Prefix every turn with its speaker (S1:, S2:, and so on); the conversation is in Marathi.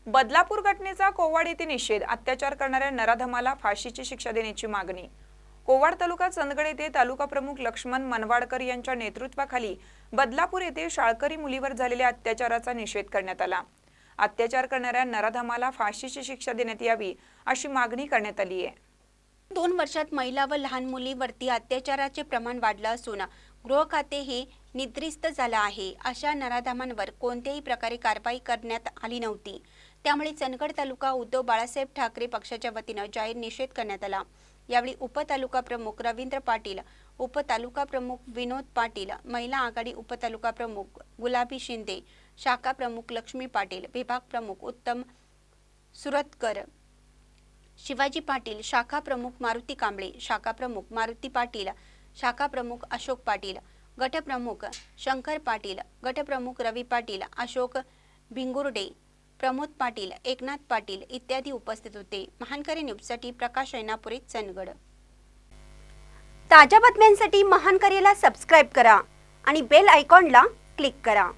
S1: बदलापूर घटनेचा कोवाड येथे निषेध, अत्याचार करणाऱ्या नराधमाला फाशीची शिक्षा देण्याची मागणी। कोवाड तालुका चंदगड येथे तालुका प्रमुख लक्ष्मण मनवाडकर यांच्या नेतृत्वाखाली बदलापूर येथे शाळकरी मुलीवर झालेल्या अत्याचाराचा निषेध करण्यात आला। अत्याचार करणाऱ्या नराधमाला फाशीची शिक्षा देण्यात यावी अशी मागणी करण्यात आली आहे।
S2: 2 वर्षात महिला व लहान मुलीवरती अत्याचाराचे प्रमाण वाढले असून गृह खाते हे निद्रिस्त झाले आहे। अशा नराधमांवर कोणत्याही प्रकारे कारवाई करण्यात आली नव्हती। त्यामुळे चंदगड तालुका उद्धव बाळासाहेब ठाकरे पक्षाच्या वतीने जाहीर निषेध करण्यात आला। यावेळी उपतालुका प्रमुख रवींद्र पाटील, उपतालुका प्रमुख विनोद पाटील, महिला आघाडी उपतालुका प्रमुख गुलाबी शिंदे, शाखा प्रमुख लक्ष्मी पाटील, विभाग प्रमुख उत्तम सुरतकर, शिवाजी पाटील, शाखा प्रमुख मारुती कांबळे, शाखा प्रमुख मारुती पाटील, शाखा प्रमुख अशोक पाटील, गटप्रमुख शंकर पाटील, गटप्रमुख रवी पाटील, अशोक भिंगुर्डे, प्रमोद पाटील, एकनाथ पाटील इत्यादी उपस्थित होते। महानकरी न्यूजसाठी प्रकाश ऐनापुरे, चंदगड। ताज्या बातम्यांसाठी महानकरीला सबस्क्राइब करा आणि बेल आयकॉनला क्लिक करा।